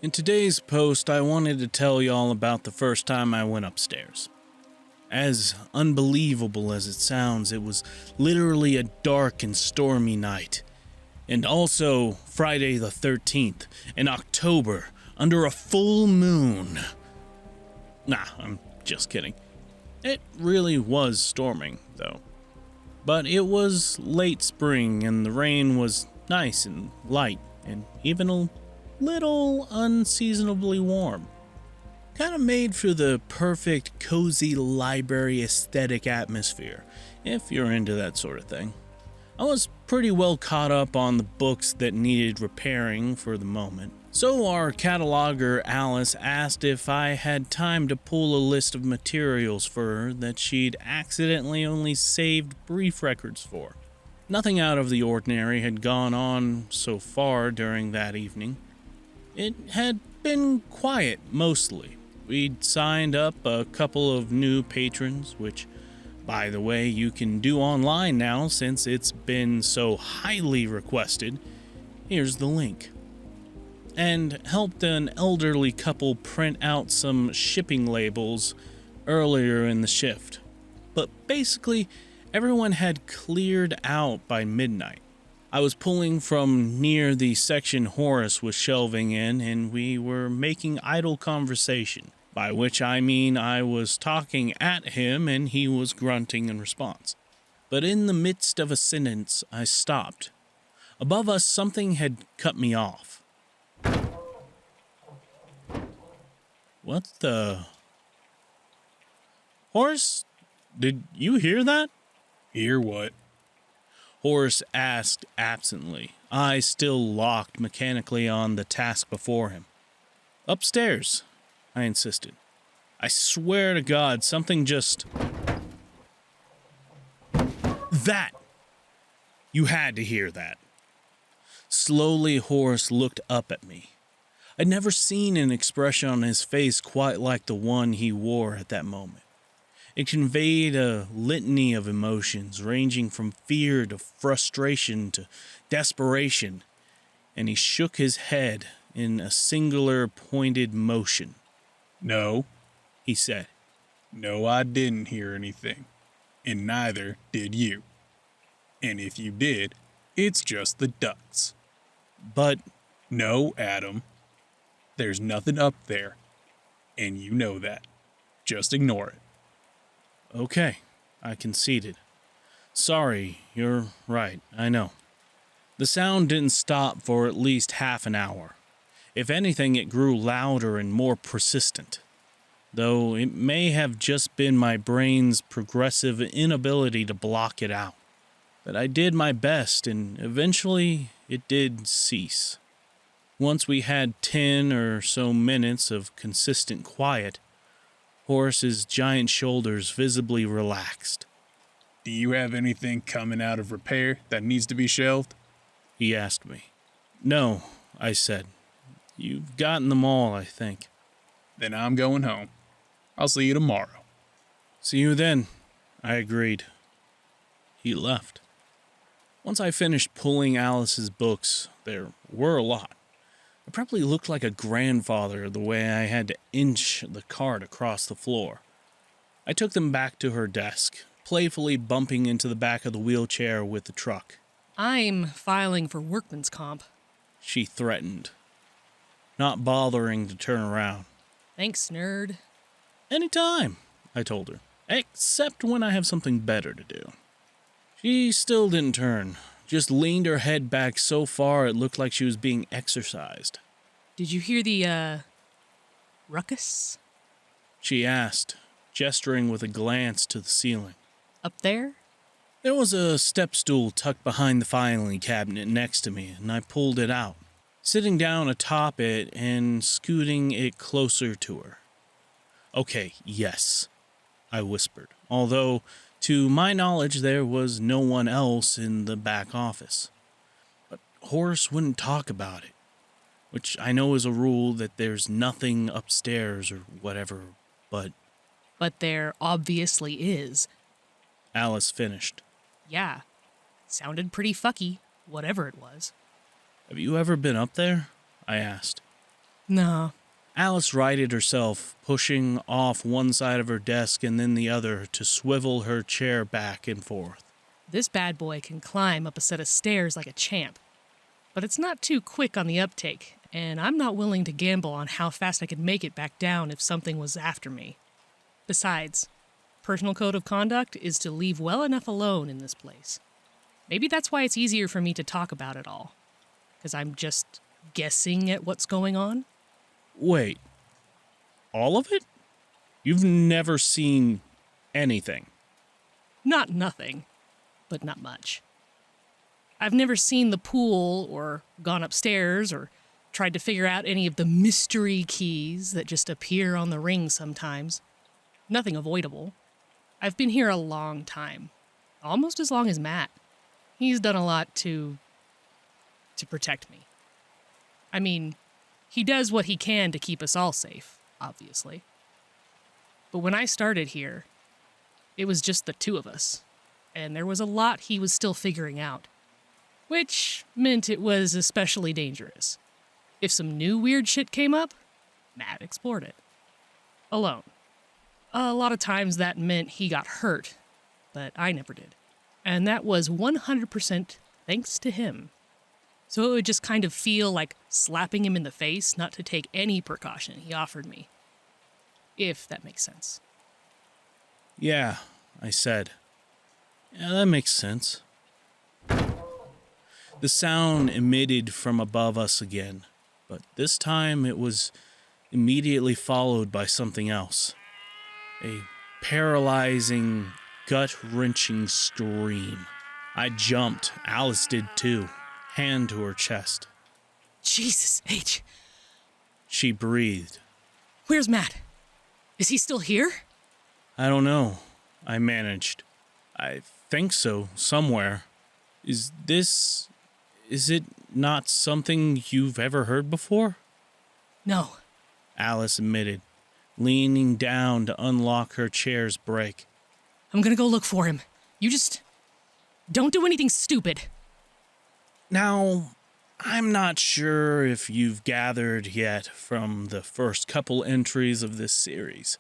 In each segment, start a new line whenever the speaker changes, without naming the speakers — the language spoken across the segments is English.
In today's post, I wanted to tell y'all about the first time I went upstairs. As unbelievable as it sounds, it was literally a dark and stormy night. And also Friday the 13th, in October, under a full moon. Nah, I'm just kidding. It really was storming, though. But it was late spring, and the rain was nice and light, and even a little unseasonably warm. Kind of made for the perfect, cozy library aesthetic atmosphere, if you're into that sort of thing. I was pretty well caught up on the books that needed repairing for the moment. So our cataloger Alice asked if I had time to pull a list of materials for her that she'd accidentally only saved brief records for. Nothing out of the ordinary had gone on so far during that evening. It had been quiet mostly. We'd signed up a couple of new patrons, which, by the way, you can do online now since it's been so highly requested. Here's the link. And helped an elderly couple print out some shipping labels earlier in the shift. But basically, everyone had cleared out by midnight. I was pulling from near the section Horace was shelving in, and we were making idle conversation, by which I mean I was talking at him and he was grunting in response. But in the midst of a sentence, I stopped. Above us, something had cut me off. What the? Horace, did you hear that?
Hear what?
Horace asked absently, eyes still locked mechanically on the task before him. Upstairs, I insisted. I swear to God, something just... That! You had to hear that. Slowly, Horace looked up at me. I'd never seen an expression on his face quite like the one he wore at that moment. It conveyed a litany of emotions, ranging from fear to frustration to desperation, and he shook his head in a singular pointed motion.
No,
he said.
No, I didn't hear anything, and neither did you. And if you did, it's just the ducks.
But...
No, Adam. There's nothing up there, and you know that. Just ignore it.
Okay, I conceded. Sorry, you're right, I know. The sound didn't stop for at least half an hour. If anything, it grew louder and more persistent, though it may have just been my brain's progressive inability to block it out. But I did my best, and eventually it did cease. Once we had 10 or so minutes of consistent quiet, Horace's giant shoulders visibly relaxed.
Do you have anything coming out of repair that needs to be shelved?
He asked me. No, I said. You've gotten them all, I think.
Then I'm going home. I'll see you tomorrow.
See you then, I agreed. He left. Once I finished pulling Alice's books, there were a lot. I probably looked like a grandfather the way I had to inch the cart across the floor. I took them back to her desk, playfully bumping into the back of the wheelchair with the truck.
I'm filing for workman's comp,
she threatened, not bothering to turn around.
Thanks, nerd.
Anytime, I told her, except when I have something better to do. She still didn't turn, just leaned her head back so far it looked like she was being exercised.
Did you hear the, ruckus?
She asked, gesturing with a glance to the ceiling.
Up there?
There was a step stool tucked behind the filing cabinet next to me, and I pulled it out, sitting down atop it and scooting it closer to her. Okay, yes, I whispered, although, to my knowledge, there was no one else in the back office. But Horace wouldn't talk about it, which I know is a rule that there's nothing upstairs or whatever, but...
But there obviously is.
Alice finished.
Yeah, sounded pretty fucky, whatever it was.
Have you ever been up there? I asked.
No.
Alice righted herself, pushing off one side of her desk and then the other to swivel her chair back and forth.
This bad boy can climb up a set of stairs like a champ. But it's not too quick on the uptake, and I'm not willing to gamble on how fast I could make it back down if something was after me. Besides, personal code of conduct is to leave well enough alone in this place. Maybe that's why it's easier for me to talk about it all. Because I'm just guessing at what's going on?
Wait, all of it? You've never seen anything?
Not nothing, but not much. I've never seen the pool or gone upstairs or tried to figure out any of the mystery keys that just appear on the ring sometimes. Nothing avoidable. I've been here a long time. Almost as long as Matt. He's done a lot to protect me. I mean, he does what he can to keep us all safe, obviously. But when I started here, it was just the two of us, and there was a lot he was still figuring out, which meant it was especially dangerous. If some new weird shit came up, Matt explored it. Alone. A lot of times that meant he got hurt, but I never did. And that was 100% thanks to him. So it would just kind of feel like slapping him in the face not to take any precaution he offered me. If that makes sense.
Yeah, I said. Yeah, that makes sense. The sound emitted from above us again, but this time it was immediately followed by something else. A paralyzing, gut-wrenching scream. I jumped. Alice did too, hand to her chest.
Jesus, H.
She breathed.
Where's Matt? Is he still here?
I don't know. I managed. I think so, somewhere. Is it not something you've ever heard before?
No.
Alice admitted, leaning down to unlock her chair's brake.
I'm gonna go look for him. You just don't do anything stupid.
Now, I'm not sure if you've gathered yet from the first couple entries of this series,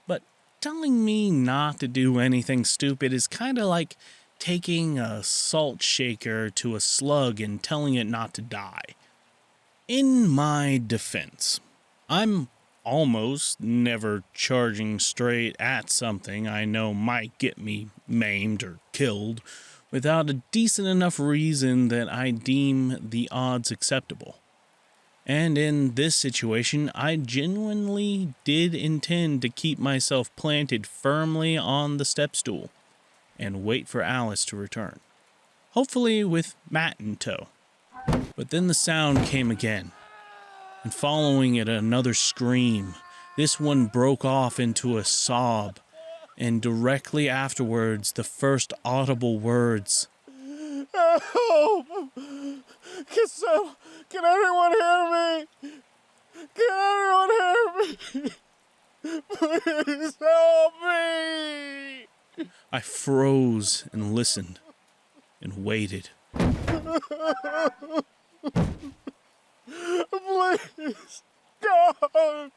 but telling me not to do anything stupid is kind of like taking a salt shaker to a slug and telling it not to die. In my defense, I'm almost never charging straight at something I know might get me maimed or killed without a decent enough reason that I deem the odds acceptable. And in this situation, I genuinely did intend to keep myself planted firmly on the step stool and wait for Alice to return, hopefully with Matt in tow. But then the sound came again, and following it another scream. This one broke off into a sob, and directly afterwards the first audible words.
Help! Can everyone hear me? Can everyone hear me? Please help me!
I froze and listened and waited.
Please, God,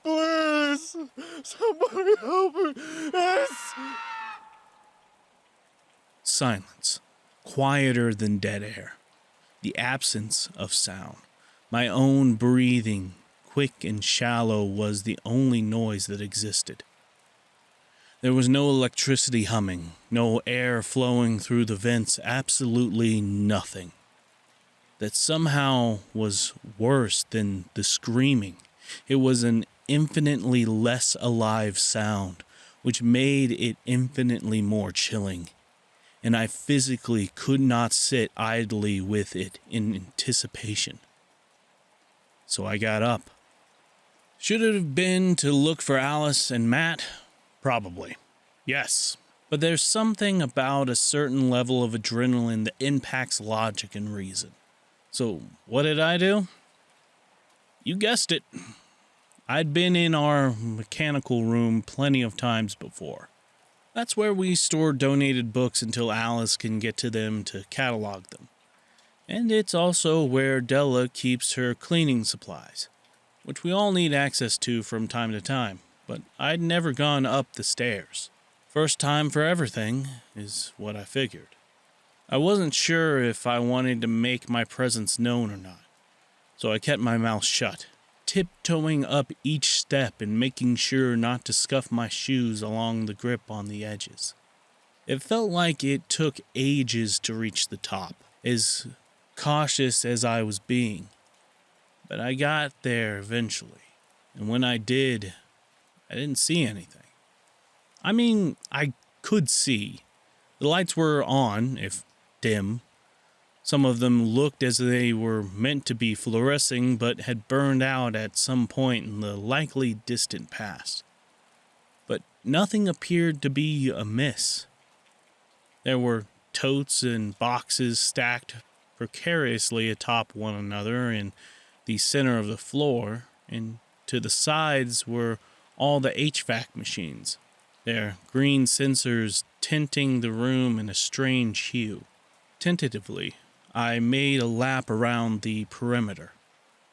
please, somebody help me. Yes.
Silence, quieter than dead air. The absence of sound. My own breathing, quick and shallow, was the only noise that existed. There was no electricity humming, no air flowing through the vents, absolutely nothing. That somehow was worse than the screaming. It was an infinitely less alive sound, which made it infinitely more chilling. And I physically could not sit idly with it in anticipation. So I got up. Should it have been to look for Alice and Matt? Probably. Yes. But there's something about a certain level of adrenaline that impacts logic and reason. So what did I do? You guessed it. I'd been in our mechanical room plenty of times before. That's where we store donated books until Alice can get to them to catalog them. And it's also where Della keeps her cleaning supplies. which we all need access to from time to time, but I'd never gone up the stairs. First time for everything is what I figured. I wasn't sure if I wanted to make my presence known or not, so I kept my mouth shut, tiptoeing up each step and making sure not to scuff my shoes along the grip on the edges. It felt like it took ages to reach the top, as cautious as I was being. But I got there eventually, and when I did, I didn't see anything. I mean, I could see. The lights were on, if dim. Some of them looked as they were meant to be fluorescing, but had burned out at some point in the likely distant past. But nothing appeared to be amiss. There were totes and boxes stacked precariously atop one another in the center of the floor, and to the sides were all the HVAC machines, their green sensors tinting the room in a strange hue. Tentatively, I made a lap around the perimeter.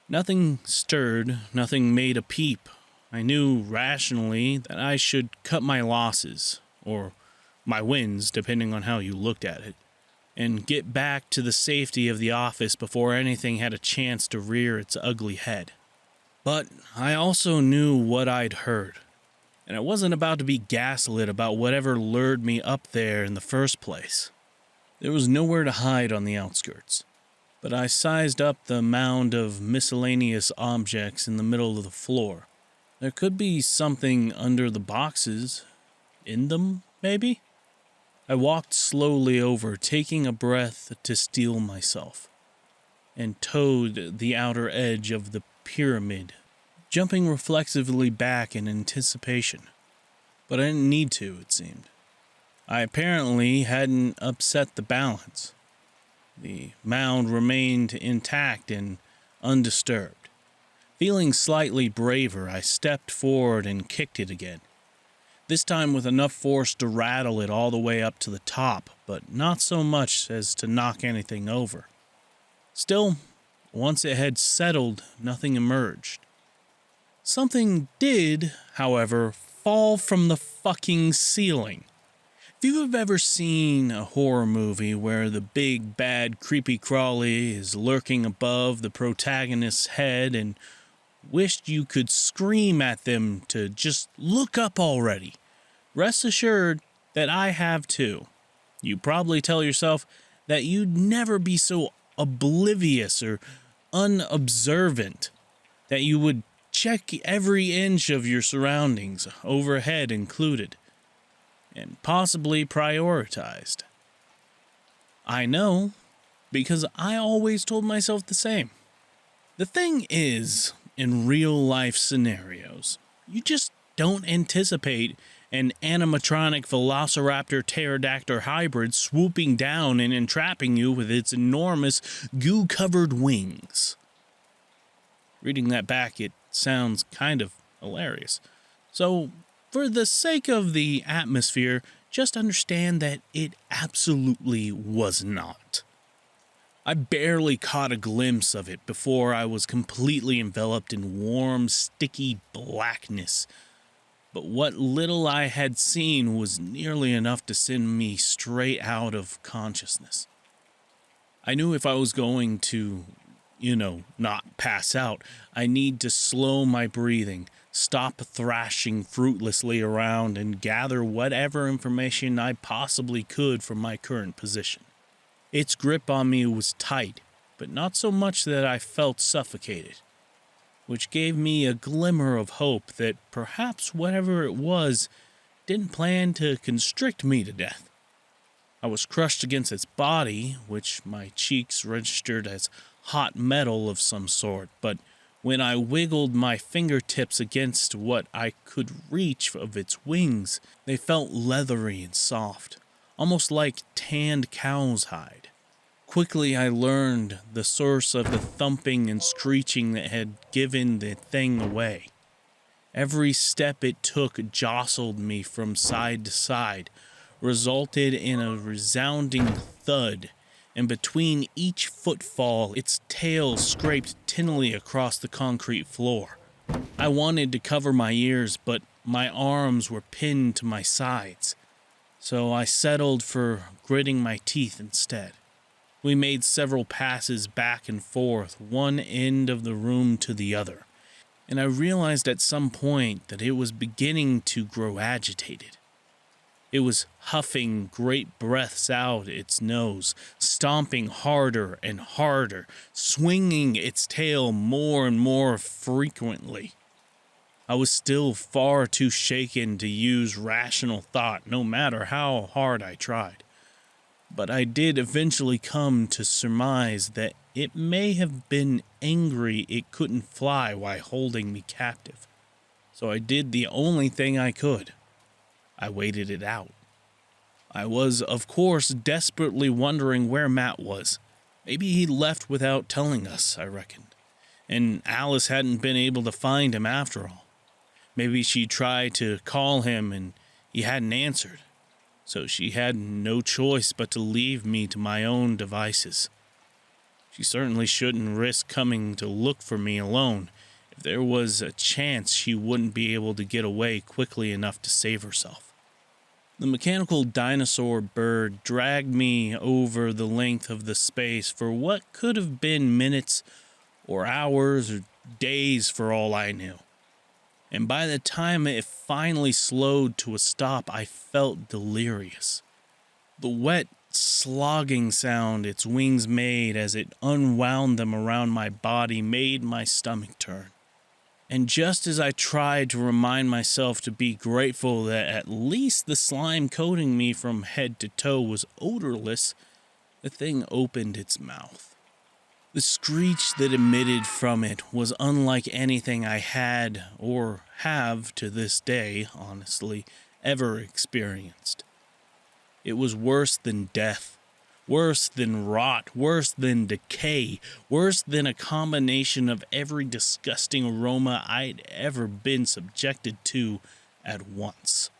Nothing stirred, nothing made a peep. I knew rationally that I should cut my losses, or my wins, depending on how you looked at it, and get back to the safety of the office before anything had a chance to rear its ugly head. But I also knew what I'd heard, and I wasn't about to be gaslit about whatever lured me up there in the first place. There was nowhere to hide on the outskirts, but I sized up the mound of miscellaneous objects in the middle of the floor. There could be something under the boxes. In them, maybe? I walked slowly over, taking a breath to steel myself, and toed the outer edge of the pyramid, jumping reflexively back in anticipation. But I didn't need to, it seemed. I apparently hadn't upset the balance. The mound remained intact and undisturbed. Feeling slightly braver, I stepped forward and kicked it again. This time with enough force to rattle it all the way up to the top, but not so much as to knock anything over. Still, once it had settled, nothing emerged. Something did, however, fall from the fucking ceiling. If you have ever seen a horror movie where the big, bad, creepy crawly is lurking above the protagonist's head and wished you could scream at them to just look up already, rest assured that I have too. You probably tell yourself that you'd never be so oblivious or unobservant, that you would check every inch of your surroundings, overhead included, and possibly prioritized. I know, because I always told myself the same. The thing is, in real-life scenarios, you just don't anticipate an animatronic velociraptor pterodactyl hybrid swooping down and entrapping you with its enormous goo-covered wings. Reading that back, it sounds kind of hilarious. So, for the sake of the atmosphere, just understand that it absolutely was not. I barely caught a glimpse of it before I was completely enveloped in warm, sticky blackness. But what little I had seen was nearly enough to send me straight out of consciousness. I knew if I was going to, not pass out, I need to slow my breathing, stop thrashing fruitlessly around, and gather whatever information I possibly could from my current position. Its grip on me was tight, but not so much that I felt suffocated, which gave me a glimmer of hope that perhaps whatever it was didn't plan to constrict me to death. I was crushed against its body, which my cheeks registered as hot metal of some sort, but when I wiggled my fingertips against what I could reach of its wings, they felt leathery and soft, almost like tanned cow's hide. Quickly I learned the source of the thumping and screeching that had given the thing away. Every step it took jostled me from side to side, resulted in a resounding thud, and between each footfall its tail scraped tinnily across the concrete floor. I wanted to cover my ears, but my arms were pinned to my sides, so I settled for gritting my teeth instead. We made several passes back and forth, one end of the room to the other, and I realized at some point that it was beginning to grow agitated. It was huffing great breaths out its nose, stomping harder and harder, swinging its tail more and more frequently. I was still far too shaken to use rational thought, no matter how hard I tried. But I did eventually come to surmise that it may have been angry it couldn't fly while holding me captive. So I did the only thing I could. I waited it out. I was, of course, desperately wondering where Matt was. Maybe he left without telling us, I reckoned, and Alice hadn't been able to find him after all. Maybe she tried to call him and he hadn't answered, so she had no choice but to leave me to my own devices. She certainly shouldn't risk coming to look for me alone. If there was a chance she wouldn't be able to get away quickly enough to save herself. The mechanical dinosaur bird dragged me over the length of the space for what could have been minutes or hours or days for all I knew. And by the time it finally slowed to a stop, I felt delirious. The wet, slogging sound its wings made as it unwound them around my body made my stomach turn. And just as I tried to remind myself to be grateful that at least the slime coating me from head to toe was odorless, the thing opened its mouth. The screech that emitted from it was unlike anything I had, or have to this day, honestly, ever experienced. It was worse than death, worse than rot, worse than decay, worse than a combination of every disgusting aroma I'd ever been subjected to at once.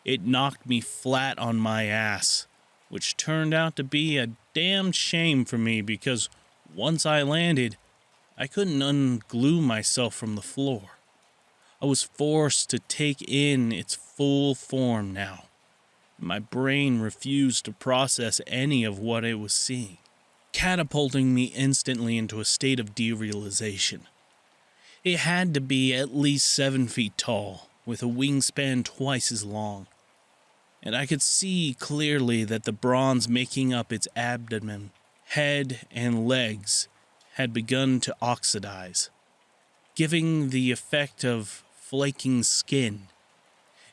It knocked me flat on my ass, which turned out to be a damn shame for me because once I landed, I couldn't unglue myself from the floor. I was forced to take in its full form now. My brain refused to process any of what it was seeing, catapulting me instantly into a state of derealization. It had to be at least 7 feet tall, with a wingspan twice as long, and I could see clearly that the bronze making up its abdomen, head, and legs had begun to oxidize, giving the effect of flaking skin.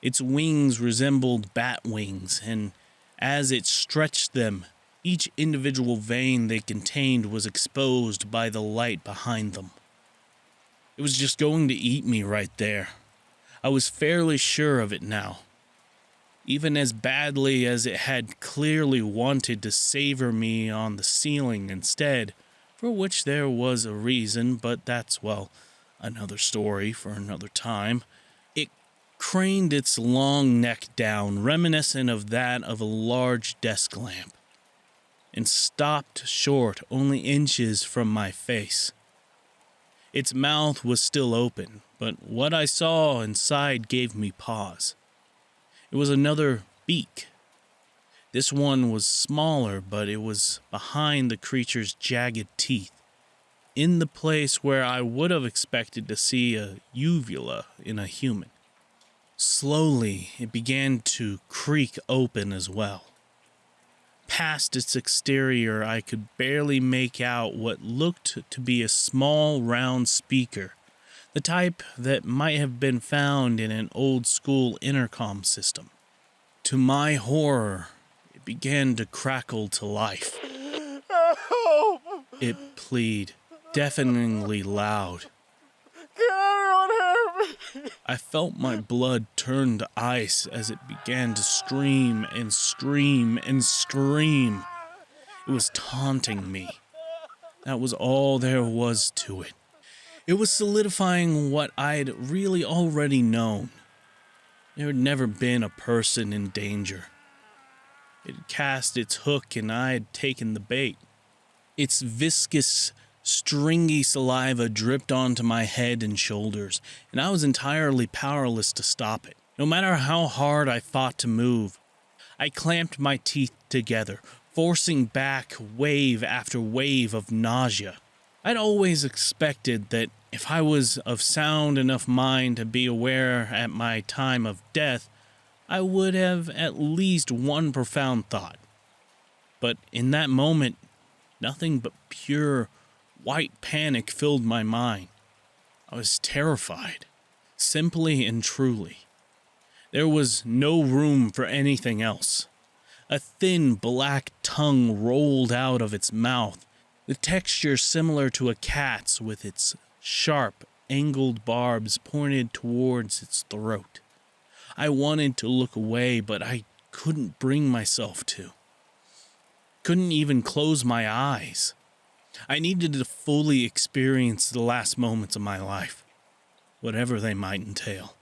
Its wings resembled bat wings, and as it stretched them, each individual vein they contained was exposed by the light behind them. It was just going to eat me right there. I was fairly sure of it now. Even as badly as it had clearly wanted to savor me on the ceiling instead, for which there was a reason, but that's, well, another story for another time. It craned its long neck down, reminiscent of that of a large desk lamp, and stopped short only inches from my face. Its mouth was still open, but what I saw inside gave me pause. It was another beak. This one was smaller, but it was behind the creature's jagged teeth, in the place where I would have expected to see a uvula in a human. Slowly, it began to creak open as well. Past its exterior, I could barely make out what looked to be a small round speaker, the type that might have been found in an old-school intercom system. To my horror, it began to crackle to life.
Help!
It pleaded, deafeningly loud.
Can anyone hear me?
I felt my blood turn to ice as it began to scream and scream and scream. It was taunting me. That was all there was to it. It was solidifying what I'd really already known. There had never been a person in danger. It had cast its hook and I had taken the bait. Its viscous, Stringy saliva dripped onto my head and shoulders, and I was entirely powerless to stop it. No matter how hard I fought to move, I clamped my teeth together, forcing back wave after wave of nausea. I'd always expected that if I was of sound enough mind to be aware at my time of death, I would have at least one profound thought. But in that moment, nothing but pure white panic filled my mind. I was terrified, simply and truly. There was no room for anything else. A thin black tongue rolled out of its mouth, the texture similar to a cat's, with its sharp, angled barbs pointed towards its throat. I wanted to look away, but I couldn't bring myself to. Couldn't even close my eyes. I needed to fully experience the last moments of my life, whatever they might entail.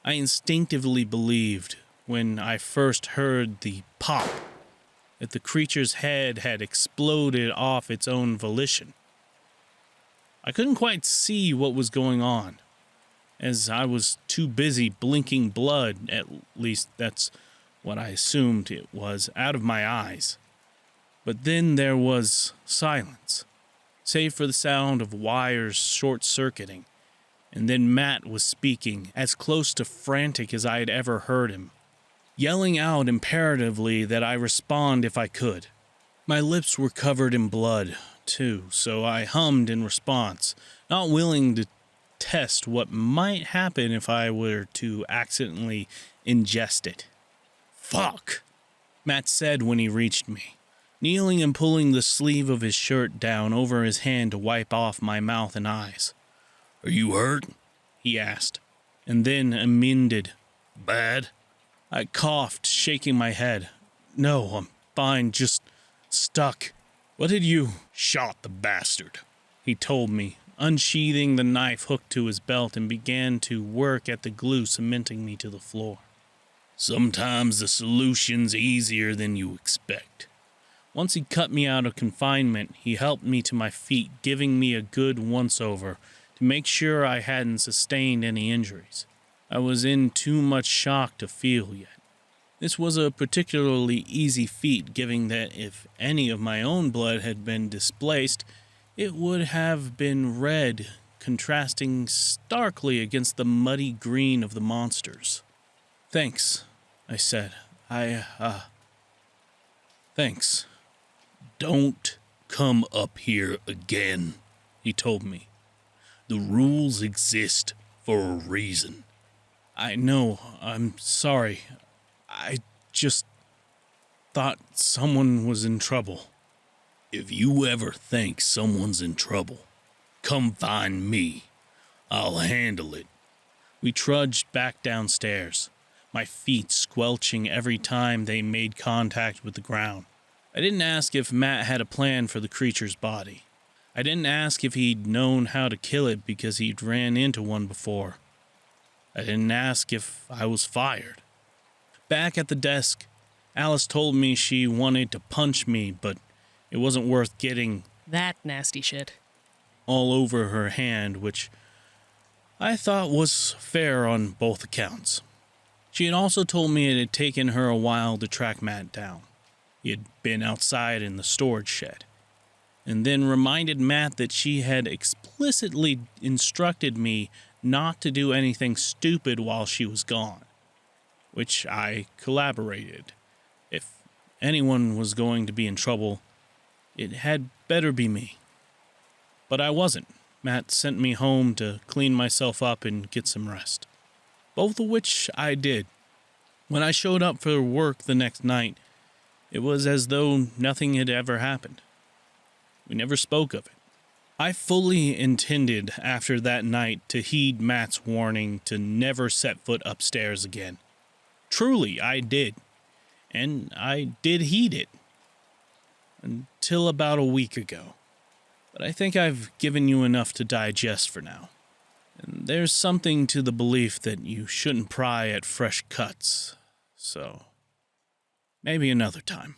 I instinctively believed, when I first heard the pop, that the creature's head had exploded off its own volition. I couldn't quite see what was going on, as I was too busy blinking blood, at least that's what I assumed it was, out of my eyes. But then there was silence, save for the sound of wires short-circuiting, and then Matt was speaking, as close to frantic as I had ever heard him, yelling out imperatively that I respond if I could. My lips were covered in blood, too, so I hummed in response, not willing to test what might happen if I were to accidentally ingest it. "Fuck," Matt said when he reached me, kneeling and pulling the sleeve of his shirt down over his hand to wipe off my mouth and eyes. "Are you hurt?" he asked, and then amended. "Bad?" I coughed, shaking my head. "No, I'm fine, just stuck." "What did you—" "Shot the bastard," he told me, unsheathing the knife hooked to his belt, and began to work at the glue cementing me to the floor. "Sometimes the solution's easier than you expect." Once he cut me out of confinement, he helped me to my feet, giving me a good once-over to make sure I hadn't sustained any injuries. I was in too much shock to feel yet. This was a particularly easy feat, given that if any of my own blood had been displaced, it would have been red, contrasting starkly against the muddy green of the monsters. "Thanks," I said. Thanks."
"Don't come up here again," he told me. "The rules exist for a reason."
"I know, I'm sorry. I just thought someone was in trouble."
If you ever think someone's in trouble, come find me. I'll handle it.
We trudged back downstairs, my feet squelching every time they made contact with the ground. I didn't ask if Matt had a plan for the creature's body. I didn't ask if he'd known how to kill it because he'd ran into one before. I didn't ask if I was fired. Back at the desk, Alice told me she wanted to punch me, but it wasn't worth getting
That nasty shit.
all over her hand, which I thought was fair on both accounts. She had also told me it had taken her a while to track Matt down. He had been outside in the storage shed, and then reminded Matt that she had explicitly instructed me not to do anything stupid while she was gone, which I collaborated. If anyone was going to be in trouble, it had better be me. But I wasn't. Matt sent me home to clean myself up and get some rest, both of which I did. When I showed up for work the next night, it was as though nothing had ever happened. We never spoke of it. I fully intended after that night to heed Matt's warning to never set foot upstairs again. Truly, I did. And I did heed it. Until about a week ago. But I think I've given you enough to digest for now. And there's something to the belief that you shouldn't pry at fresh cuts. So, maybe another time.